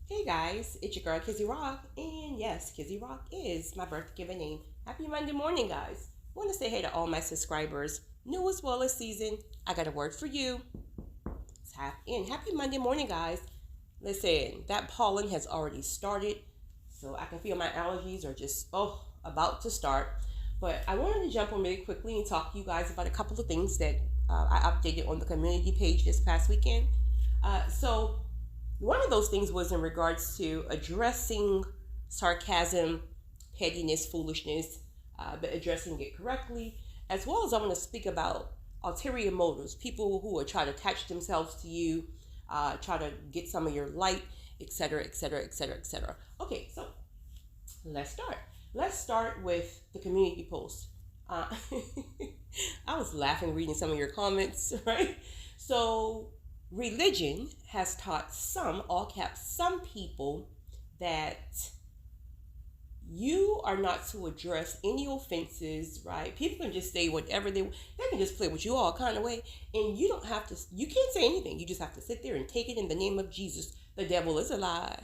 Hey guys, it's your girl Kizzy Rock, and yes, Kizzy Rock is my birth given name. Happy Monday morning, guys. Want to say hey to all my subscribers, new as well as seasoned. I got a word for you. Happy Monday morning, guys. Listen, that pollen has already started, so I can feel my allergies are just about to start. But I wanted to jump on really quickly and talk to you guys about a couple of things that I updated on the community page this past weekend. So one of those things was in regards to addressing sarcasm, pettiness, foolishness, but addressing it correctly, as well as I want to speak about ulterior motives, people who are trying to attach themselves to you, try to get some of your light, etc., etc., etc., etc. Okay, so let's start. Let's start with the community post. Uh, I was laughing reading some of your comments, right? So religion has taught some, all caps, some people that you are not to address any offenses, right? People can just say whatever they can just play with you all kind of way, and you don't have to. You can't say anything. You just have to sit there and take it in the name of Jesus. The devil is a lie.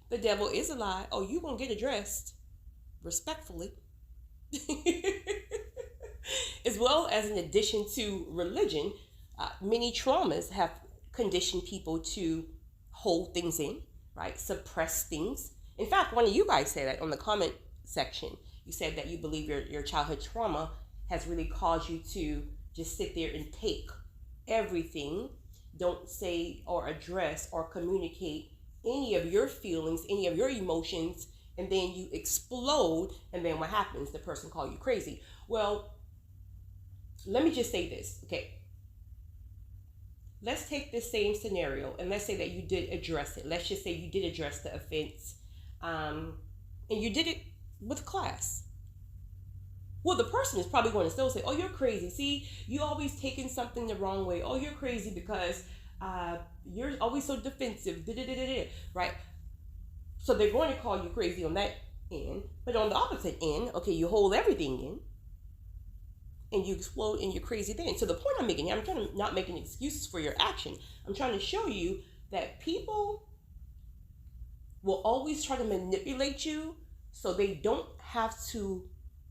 The devil is a lie. Oh, you gonna get addressed respectfully, as well as in addition to religion. Many traumas have conditioned people to hold things in, right? Suppress things. In fact, one of you guys said that on the comment section. You said that you believe your childhood trauma has really caused you to just sit there and take everything, don't say or address or communicate any of your feelings, any of your emotions, and then you explode, and then what happens? The person call you crazy. Well, let me just say this, okay? Let's take this same scenario and let's say that you did address it. Let's just say you did address the offense, and you did it with class. Well, the person is probably going to still say, "Oh, you're crazy. See, you always taking something the wrong way. Oh, you're crazy because you're always so defensive." Right? So they're going to call you crazy on that end, but on the opposite end, okay, you hold everything in and you explode and you're crazy then. So the point I'm making, I'm trying to not making excuses for your action. I'm trying to show you that people will always try to manipulate you so they don't have to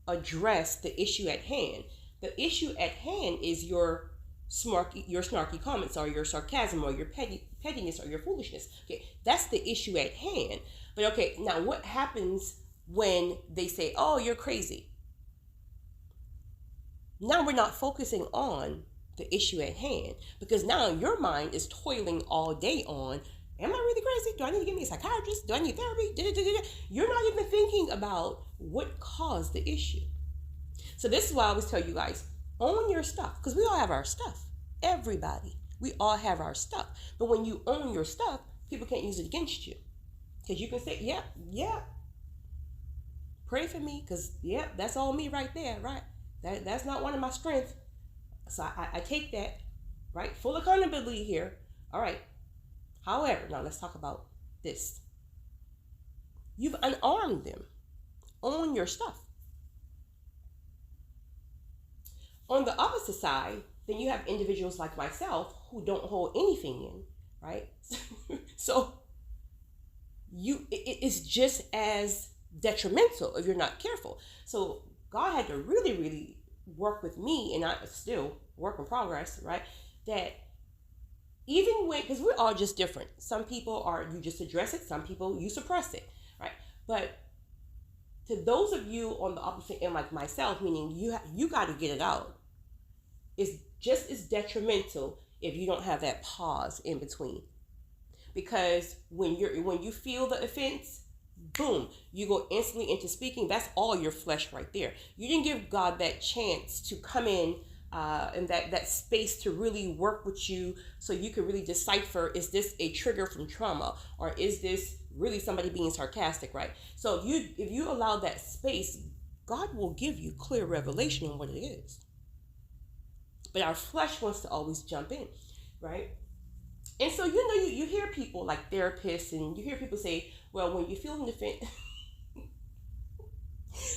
address the issue at hand. The issue at hand is your snarky comments or your sarcasm or your pettiness or your foolishness. Okay, that's the issue at hand. But okay, now what happens when they say, "Oh, you're crazy"? Now we're not focusing on the issue at hand because now your mind is toiling all day on, am I really crazy? Do I need to get me a psychiatrist? Do I need therapy? You're not even thinking about what caused the issue. So this is why I always tell you guys, own your stuff, because we all have our stuff. Everybody. We all have our stuff. But when you own your stuff, people can't use it against you. Because you can say, yeah, pray for me, because that's all me right there, right? That's not one of my strengths. So I take that, right? Full accountability here. All right. However, now let's talk about this. You've unarmed them. Own your stuff. On the opposite side, then you have individuals like myself who don't hold anything in, right? So it's just as detrimental if you're not careful. So God had to really, really work with me, and I still work in progress, right? That even when, because we're all just different. Some people are, you just address it. Some people, you suppress it, right? But to those of you on the opposite end, like myself, meaning you got to get it out. It's just as detrimental if you don't have that pause in between, because when you feel the offense, boom, you go instantly into speaking. That's all your flesh right there. You didn't give God that chance to come in and that space to really work with you so you can really decipher, is this a trigger from trauma or is this really somebody being sarcastic, right? So if you allow that space, God will give you clear revelation on what it is. But our flesh wants to always jump in, right? And so you hear people like therapists, and you hear people say, well, when you feel an offense,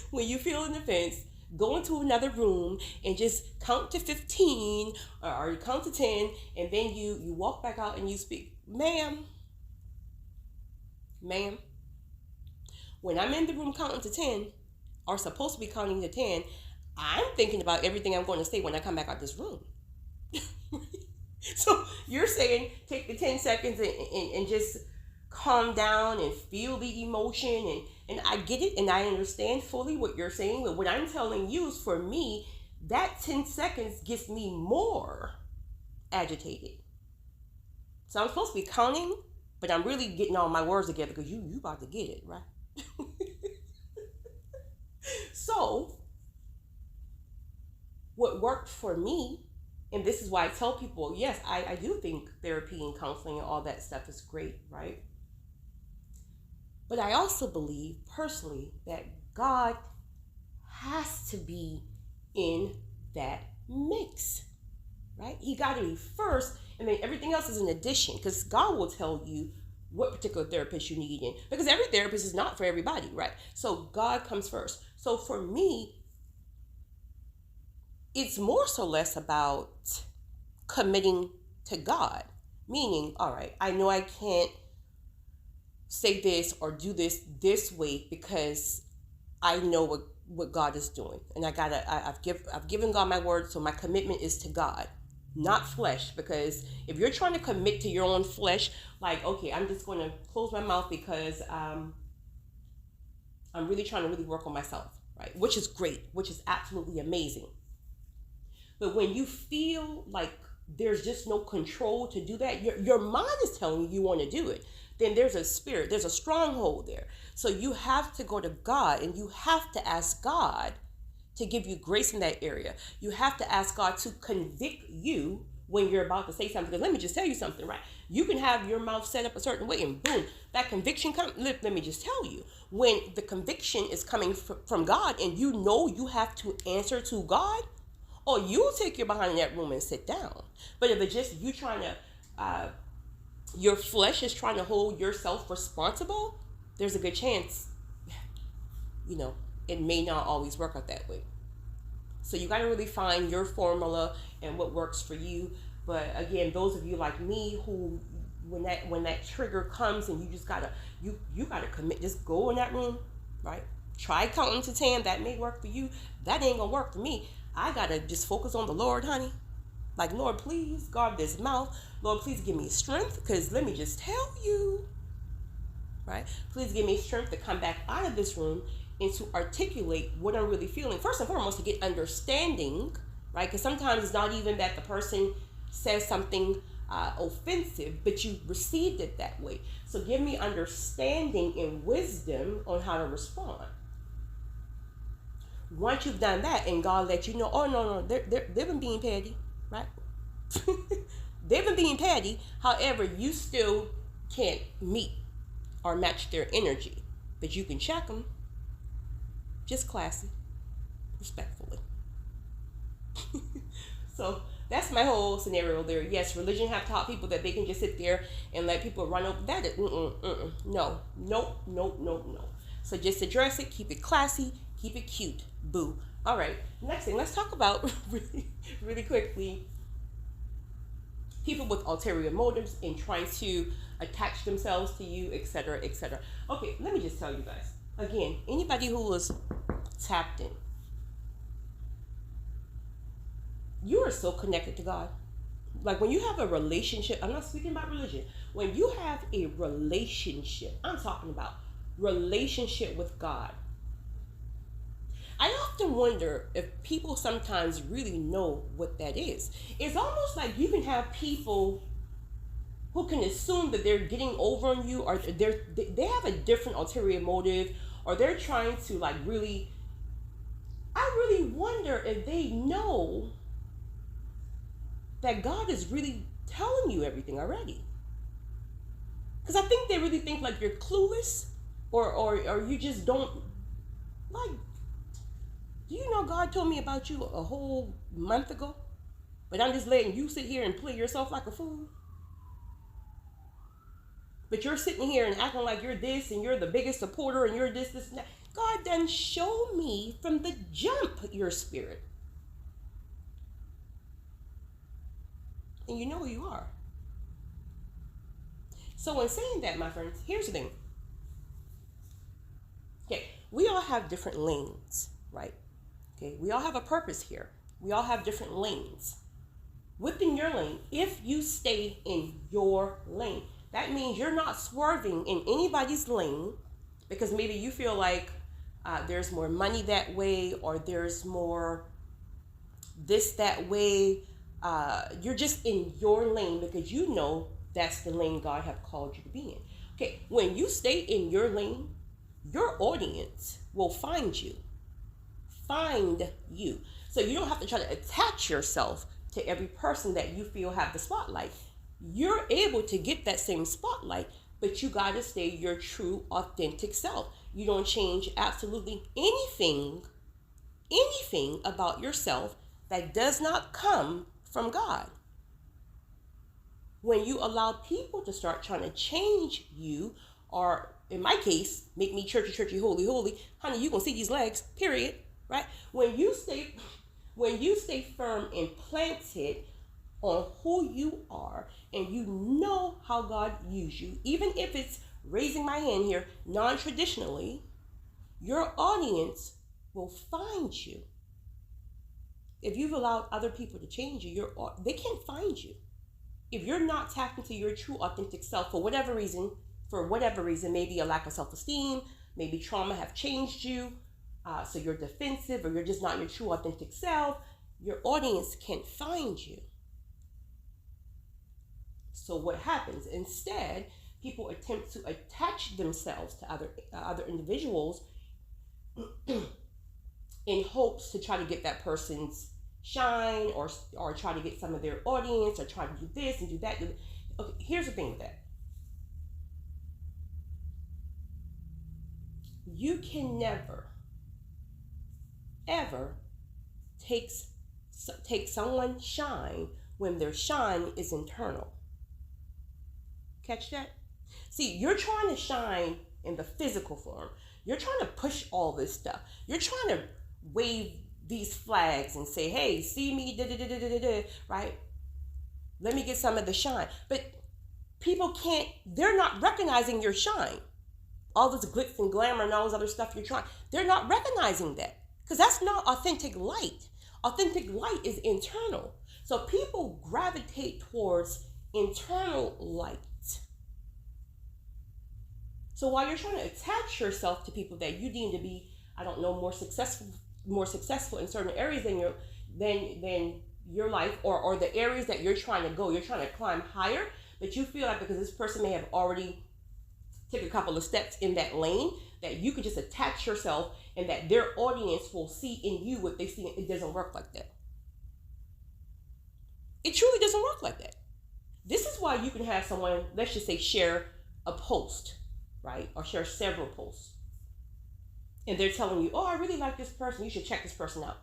when you feel an offense, go into another room and just count to 15 or count to 10, and then you walk back out and you speak. Ma'am, Ma'am, when I'm in the room counting to 10, or supposed to be counting to 10, I'm thinking about everything I'm going to say when I come back out this room. So you're saying take the 10 seconds and just calm down and feel the emotion. And I get it and I understand fully what you're saying. But what I'm telling you is for me, that 10 seconds gets me more agitated. So I'm supposed to be counting, but I'm really getting all my words together because you about to get it, right? So what worked for me, and this is why I tell people, yes, I do think therapy and counseling and all that stuff is great, right? But I also believe personally that God has to be in that mix, right? He got to be first, and then everything else is an addition, because God will tell you what particular therapist you need in, because every therapist is not for everybody, right? So God comes first. So for me, it's more so less about committing to God, meaning, all right, I know I can't say this or do this way because I know what God is doing, and I've given God my word, so my commitment is to God, not flesh. Because if you're trying to commit to your own flesh, like, okay, I'm just going to close my mouth because I'm really trying to really work on myself, right? Which is great, which is absolutely amazing. But when you feel like there's just no control to do that, your mind is telling you want to do it, then there's a spirit, there's a stronghold there. So you have to go to God and you have to ask God to give you grace in that area. You have to ask God to convict you when you're about to say something. Because let me just tell you something, right? You can have your mouth set up a certain way and boom, that conviction comes. Let me just tell you, when the conviction is coming from God and you know you have to answer to God, or you'll take your behind in that room and sit down. But if it's just you trying to, your flesh is trying to hold yourself responsible, there's a good chance, it may not always work out that way. So you got to really find your formula and what works for you. But again, those of you like me who, when that trigger comes and you just gotta, you gotta commit, just go in that room, right? Try counting to 10. That may work for you. That ain't gonna work for me. I gotta just focus on the Lord, honey. Like, Lord, please guard this mouth. Lord, please give me strength, because let me just tell you, right? Please give me strength to come back out of this room and to articulate what I'm really feeling. First and foremost, to get understanding, right? Because sometimes it's not even that the person says something offensive, but you received it that way. So give me understanding and wisdom on how to respond. Once you've done that and God let you know, oh, no, they've been being petty, right? They've been being petty. However, you still can't meet or match their energy. But you can check them. Just classy. Respectfully. So that's my whole scenario there. Yes, religion have taught people that they can just sit there and let people run over. That is, no. So just address it. Keep it classy. Keep it cute. Boo. All right. Next thing. Let's talk about really quickly people with ulterior motives and trying to attach themselves to you, etc., etc. Okay, let me just tell you guys. Again, anybody who was tapped in, you are so connected to God. Like when you have a relationship, I'm not speaking about religion. When you have a relationship, I'm talking about relationship with God. I often wonder if people sometimes really know what that is. It's almost like you can have people who can assume that they're getting over on you, or they have a different ulterior motive, or they're trying to like really, I really wonder if they know that God is really telling you everything already. Because I think they really think like you're clueless, or you just don't, like, do you know God told me about you a whole month ago? But I'm just letting you sit here and play yourself like a fool? But you're sitting here and acting like you're this and you're the biggest supporter and you're this, and that. God done show me from the jump your spirit. And you know who you are. So in saying that, my friends, here's the thing. we all have different lanes, right? Okay, we all have a purpose here. We all have different lanes. Within your lane, if you stay in your lane, that means you're not swerving in anybody's lane because maybe you feel like there's more money that way, or there's more this that way. You're just in your lane because you know that's the lane God have called you to be in. Okay, when you stay in your lane, your audience will find you. Find you. So you don't have to try to attach yourself to every person that you feel have the spotlight. You're able to get that same spotlight, but you got to stay your true, authentic self. You don't change absolutely anything about yourself that does not come from God. When you allow people to start trying to change you, or in my case, make me churchy, holy, honey, you gonna see these legs, period, right? When you stay firm and planted on who you are, and you know how God used you, even if it's raising my hand here, non-traditionally, your audience will find you. If you've allowed other people to change you, they can't find you. If you're not tapped into your true authentic self for whatever reason, maybe a lack of self-esteem, maybe trauma have changed you, so you're defensive, or you're just not your true authentic self, your audience can't find you. So what happens? Instead, people attempt to attach themselves to other individuals in hopes to try to get that person's shine, or try to get some of their audience, or try to do this and do that. Okay, here's the thing with that. You can never, ever take someone's shine when their shine is internal. Catch that? See, you're trying to shine in the physical form. You're trying to push all this stuff. You're trying to wave these flags and say, hey, see me, right? Let me get some of the shine. But people they're not recognizing your shine. All this glitz and glamour and all this other stuff you're trying, they're not recognizing that, because that's not authentic light. Authentic light is internal. So people gravitate towards internal light. So while you're trying to attach yourself to people that you deem to be, more successful in certain areas than your life, or the areas that you're trying to go, you're trying to climb higher, but you feel like because this person may have already take a couple of steps in that lane, that you could just attach yourself, and that their audience will see in you what they see. It doesn't work like that. It truly doesn't work like that. This is why you can have someone, let's just say, share a post, right? Or share several posts. And they're telling you, oh, I really like this person. You should check this person out.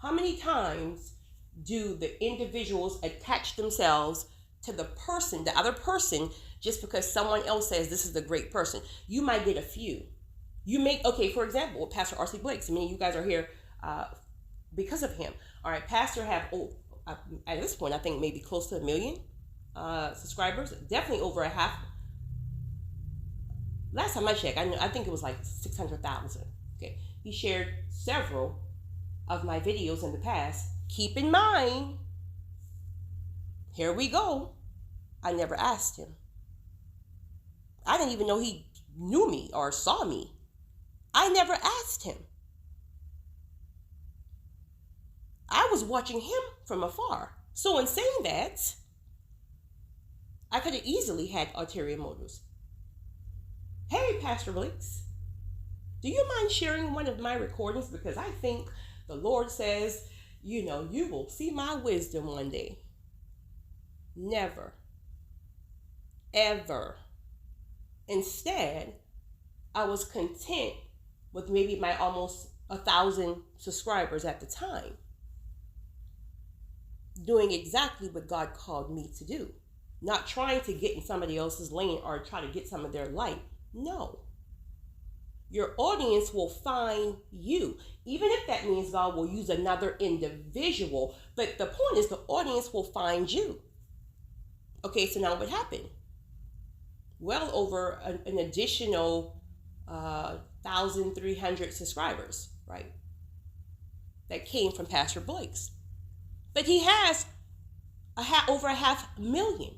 How many times do the individuals attach themselves to the other person, just because someone else says this is a great person? You might get a few. For example, with Pastor R.C. Blakes, many of you guys are here because of him. All right, Pastor have, at this point, I think maybe close to 1 million subscribers, definitely over a half. Last time I checked, I think it was like 600,000. Okay, he shared several of my videos in the past. Keep in mind, here we go, I never asked him. I didn't even know he knew me or saw me. I never asked him. I was watching him from afar. So in saying that, I could have easily had ulterior motives. Hey, Pastor Blakes, do you mind sharing one of my recordings? Because I think the Lord says, you will see my wisdom one day. Never. Ever. Instead, I was content with maybe my almost 1,000 subscribers at the time, doing exactly what God called me to do. Not trying to get in somebody else's lane or try to get some of their light. No. Your audience will find you, even if that means God will use another individual. But the point is, the audience will find you. Okay, so now what happened? Well over an additional 1,300 subscribers, right? That came from Pastor Blake's. But he has over 500,000.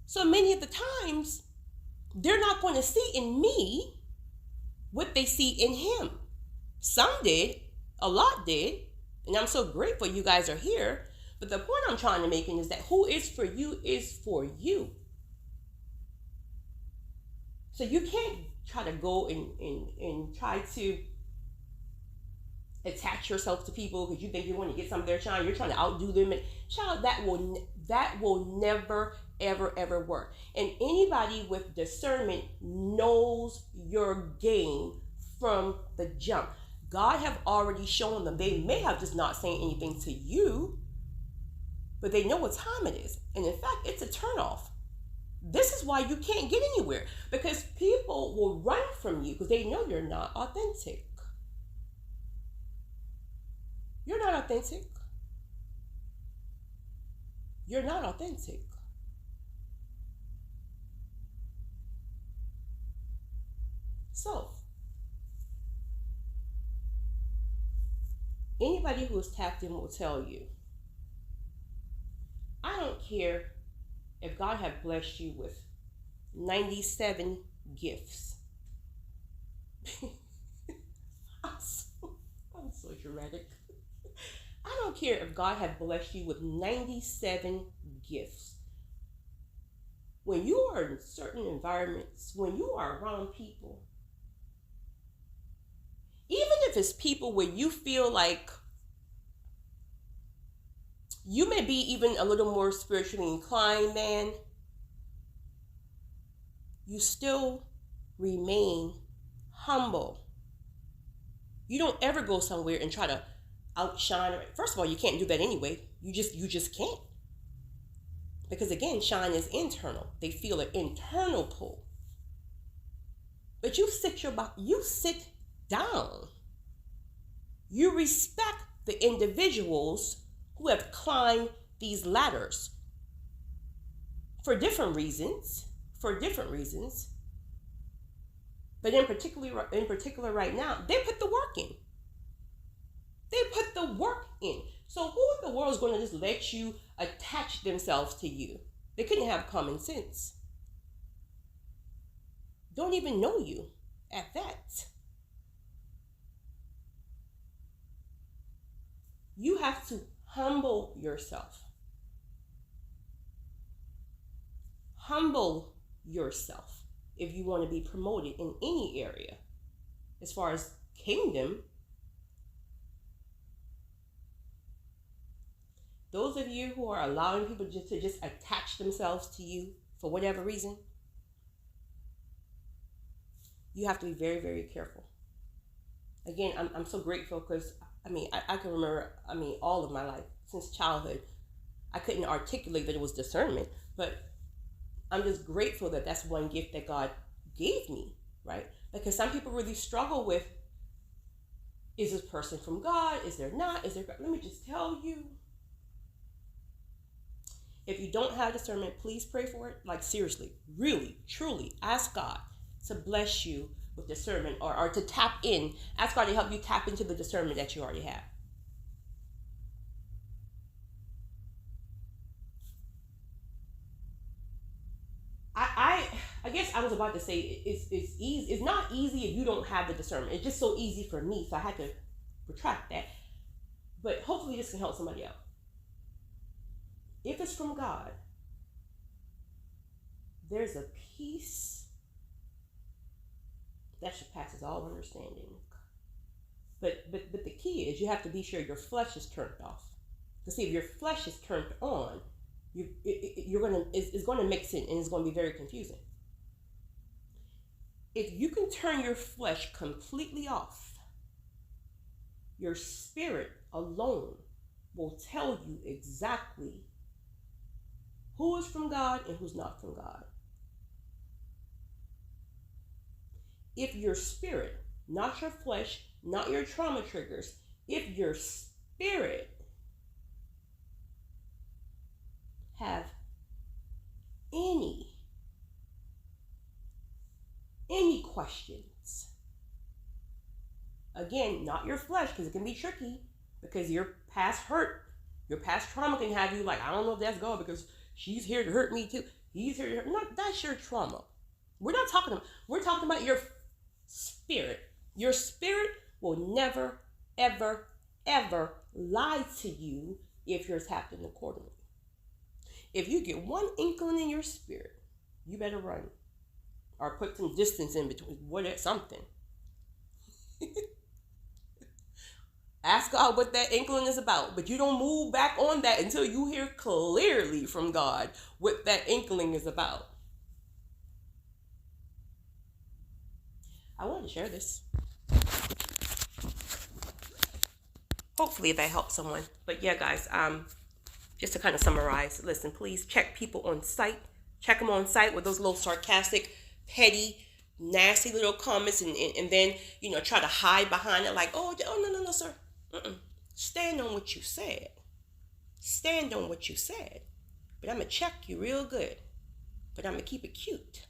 So many of the times, they're not going to see in me what they see in him. Some did, a lot did, and I'm so grateful you guys are here. But the point I'm trying to make is that who is for you is for you. So you can't try to go and try to attach yourself to people because you think you want to get some of their shine. You're trying to outdo them. And child, that will never, ever work. And anybody with discernment knows your game from the jump. God have already shown them. They may have just not saying anything to you, but they know what time it is. And in fact, it's a turnoff. This is why you can't get anywhere, because people will run from you because they know you're not authentic. You're not authentic. You're not authentic. So, anybody who is tapped in will tell you, I don't care if God had blessed you with 97 gifts. I'm so dramatic. I don't care if God had blessed you with 97 gifts. When you are in certain environments, when you are around people, even if it's people where you feel like you may be even a little more spiritually inclined, man, you still remain humble. You don't ever go somewhere and try to outshine. First of all, you can't do that anyway. You just can't. Because again, shine is internal. They feel an internal pull. But you sit down. You respect the individuals who have climbed these ladders for different reasons. But in particular right now, they put the work in. So who in the world is going to just let you attach themselves to you? They couldn't have common sense. Don't even know you at that. You have to humble yourself. Humble yourself if you want to be promoted in any area. As far as kingdom, those of you who are allowing people to just attach themselves to you for whatever reason, you have to be very, very careful. Again, I'm so grateful because, I can remember, all of my life, since childhood, I couldn't articulate that it was discernment, but I'm just grateful that that's one gift that God gave me, right? Because some people really struggle with, is this person from God? Is there not? Is there? Let me just tell you, if you don't have discernment, please pray for it. Like seriously, really, truly, ask God to bless you with discernment or to tap in. Ask God to help you tap into the discernment that you already have. I guess I was about to say it's easy. It's not easy if you don't have the discernment. It's just so easy for me, so I had to retract that. But hopefully this can help somebody out. If it's from God, there's a peace that surpasses all understanding. But the key is you have to be sure your flesh is turned off. To see if your flesh is turned on, it's going to mix in and it's going to be very confusing. If you can turn your flesh completely off, your spirit alone will tell you exactly who is from God and who's not from God. If your spirit, not your flesh, not your trauma triggers, if your spirit have any questions. Again, not your flesh, because it can be tricky, because your past hurt, your past trauma can have you like, I don't know if that's God because she's here to hurt me too. He's here to hurt. No, that's your trauma. We're talking about your spirit. Your spirit will never, ever, ever lie to you if you're tapped in accordingly. If you get one inkling in your spirit, you better run. Or put some distance in between. Something. Ask God what that inkling is about, but you don't move back on that until you hear clearly from God what that inkling is about. I wanted to share this. Hopefully that helps someone. But yeah, guys, just to kind of summarize, listen, please check people on site. Check them on site with those little sarcastic, petty, nasty little comments and then, try to hide behind it like, oh no, sir. Stand on what you said. Stand on what you said. But I'm going to check you real good. But I'm going to keep it cute.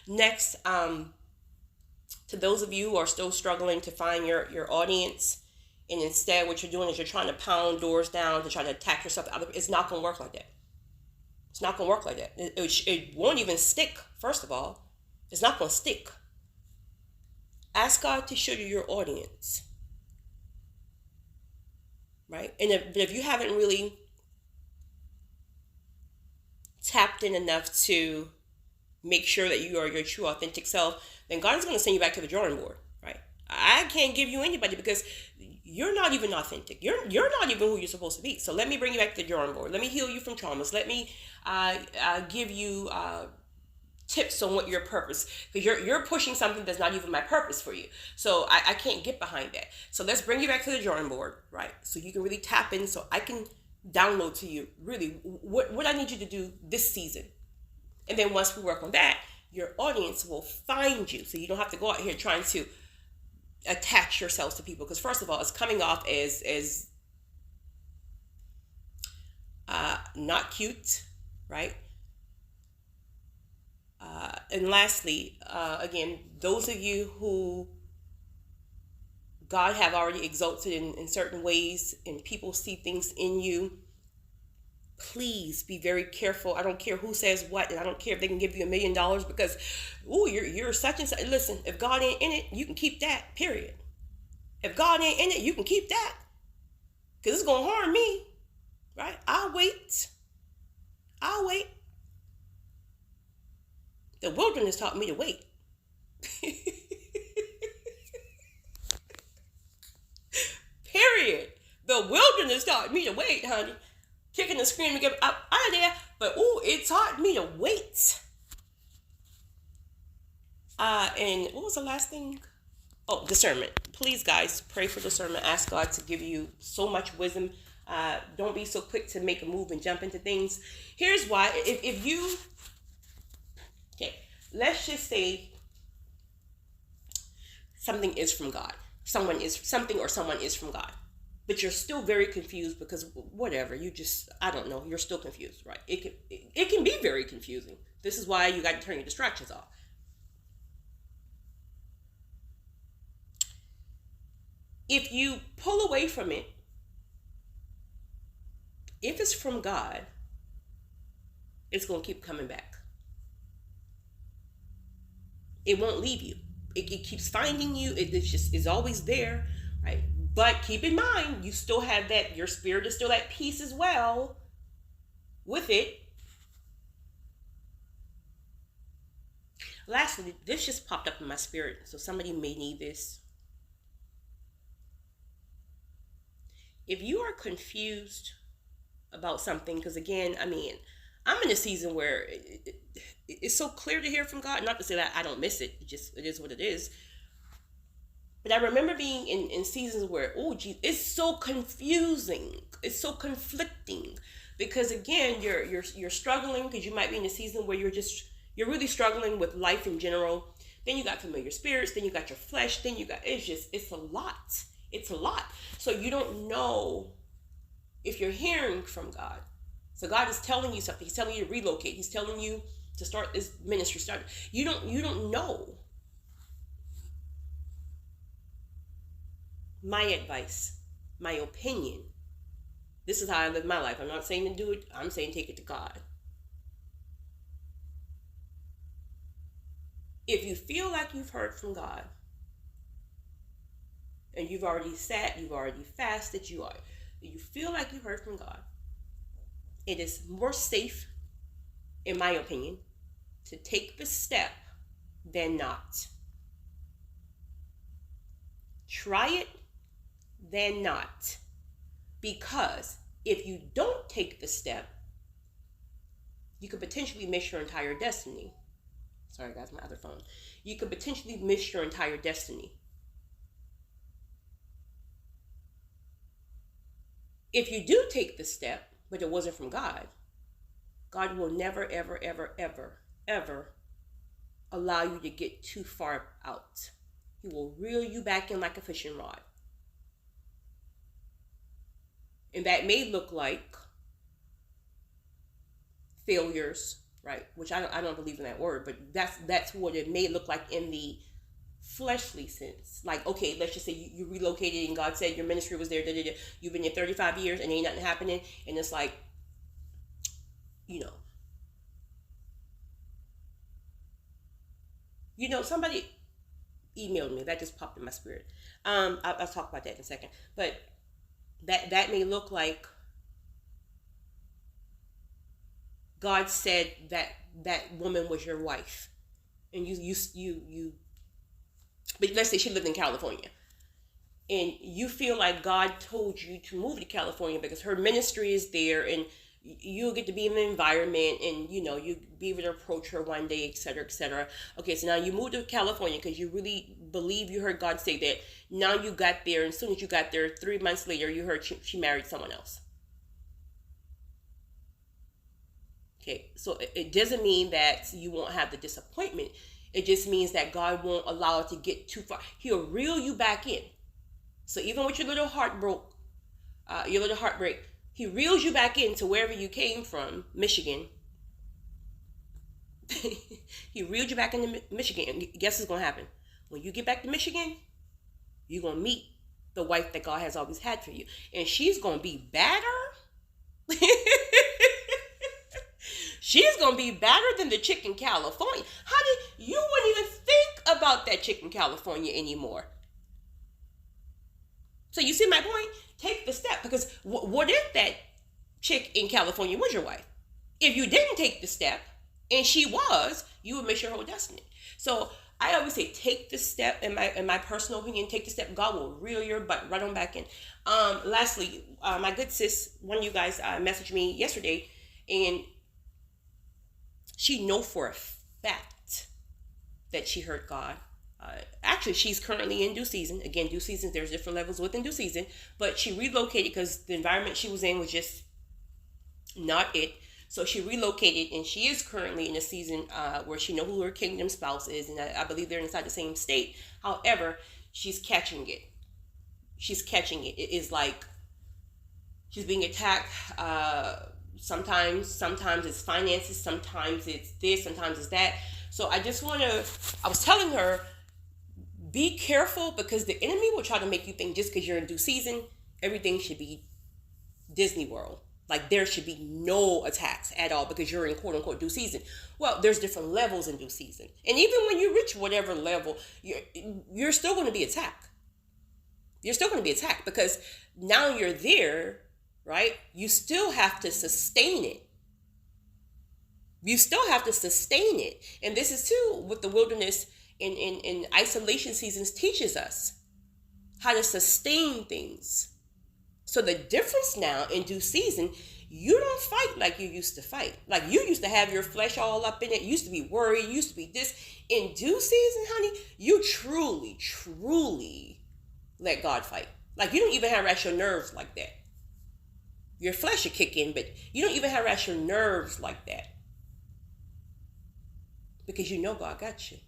Next, to those of you who are still struggling to find your audience, and instead what you're doing is you're trying to pound doors down to try to attack yourself, it's not going to work like that. It's not going to work like that. It won't even stick, first of all. It's not going to stick. Ask God to show you your audience. Right? And if you haven't really tapped in enough to make sure that you are your true, authentic self, then God is going to send you back to the drawing board. Right? I can't give you anybody because you're not even authentic. You're not even who you're supposed to be. So let me bring you back to the drawing board. Let me heal you from traumas. Let me give you tips on what your purpose, because you're pushing something that's not even my purpose for you. So I can't get behind that. So let's bring you back to the drawing board, right? So you can really tap in, so I can download to you really what I need you to do this season. And then once we work on that, your audience will find you. So you don't have to go out here trying to attach yourselves to people, because first of all, it's coming off as not cute, right? And lastly, again, those of you who God have already exalted in certain ways and people see things in you, please be very careful. I don't care who says what, and I don't care if they can give you $1 million because, you're such and such. Listen, if God ain't in it, you can keep that, period. If God ain't in it, you can keep that, because it's going to harm me, right? I'll wait. The wilderness taught me to wait. Period. The wilderness taught me to wait, honey. Kicking and screaming, get out of there. But it taught me to wait. And what was the last thing? Oh, discernment. Please, guys, pray for discernment. Ask God to give you so much wisdom. Don't be so quick to make a move and jump into things. Here's why. If you... Okay, let's just say something is from God. Someone is from God. But you're still very confused because whatever, I don't know, you're still confused, right? It can be very confusing. This is why you got to turn your distractions off. If you pull away from it, if it's from God, it's going to keep coming back. It won't leave you. It keeps finding you. It's always there, right? But keep in mind, you still have that, your spirit is still at peace as well with it. Lastly, this just popped up in my spirit, so somebody may need this. If you are confused about something, because again, I'm in a season where it's so clear to hear from God. Not to say that I don't miss it. It is what it is. But I remember being in seasons where, it's so confusing. It's so conflicting. Because again, you're struggling because you might be in a season where you're really struggling with life in general. Then you got familiar spirits. Then you got your flesh. Then you got, it's a lot. It's a lot. So you don't know if you're hearing from God. So God is telling you something. He's telling you to relocate. He's telling you to start this ministry. You don't know. My advice, my opinion. This is how I live my life. I'm not saying to do it. I'm saying take it to God. If you feel like you've heard from God, and you've already sat, you've already fasted, you feel like you heard from God, it is more safe, in my opinion, to take the step than not. Try it than not. Because if you don't take the step, you could potentially miss your entire destiny. Sorry guys, my other phone. You could potentially miss your entire destiny. If you do take the step, but it wasn't from God, God will never, ever, ever, ever, ever allow you to get too far out. He will reel you back in like a fishing rod. And that may look like failures, right? Which I don't believe in that word, but that's what it may look like in the fleshly sense. Like, okay, let's just say you relocated and God said your ministry was there, you've been there 35 years and ain't nothing happening, and it's like, somebody emailed me, that just popped in my spirit. I'll talk about that in a second, but that may look like God said that woman was your wife, and you but let's say she lived in California, and you feel like God told you to move to California because her ministry is there, and you'll get to be in the environment, and you be able to approach her one day, etc., etc. Okay, so now you moved to California because you really believe you heard God say that. Now you got there, and as soon as you got there, 3 months later, you heard she married someone else. Okay, so it doesn't mean that you won't have the disappointment. It just means that God won't allow it to get too far. He'll reel you back in. So even with your little heartbreak, He reels you back into wherever you came from, Michigan. He reeled you back into Michigan. And guess what's going to happen? When you get back to Michigan, you're going to meet the wife that God has always had for you. And she's going to be better. She's going to be better than the chick in California. Honey, you wouldn't even think about that chick in California anymore. So you see my point? Take the step, because what if that chick in California was your wife? If you didn't take the step and she was, you would miss your whole destiny. So I always say take the step. In my personal opinion, take the step. God will reel your butt right on back in. Lastly, my good sis, one of you guys messaged me yesterday, and she know for a fact that she heard God. Actually, she's currently in due season. Again, due season, there's different levels within due season. But she relocated because the environment she was in was just not it. So she relocated, and she is currently in a season where she knows who her kingdom spouse is. And I believe they're inside the same state. However, she's catching it. She's catching it. It is like she's being attacked. Sometimes it's finances. Sometimes it's this. Sometimes it's that. So I was telling her, be careful, because the enemy will try to make you think just because you're in due season, everything should be Disney World. Like there should be no attacks at all because you're in quote unquote due season. Well, there's different levels in due season. And even when you reach whatever level, you're still going to be attacked. You're still going to be attacked because now you're there, right? You still have to sustain it. You still have to sustain it. And this is too what the wilderness in isolation seasons teaches us, how to sustain things. So the difference now in due season, you don't fight like you used to fight. Like you used to have your flesh all up in it. You used to be worried. You used to be this. In due season, honey, you truly, truly let God fight. Like you don't even harass your nerves like that. Your flesh will kick in, but you don't even harass your nerves like that. Because you know God got you.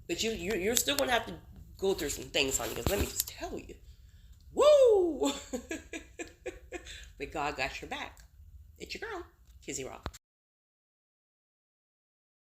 But you're still going to have to go through some things, honey, because let me just tell you. Woo! But God got your back. It's your girl, Kizzy Rock.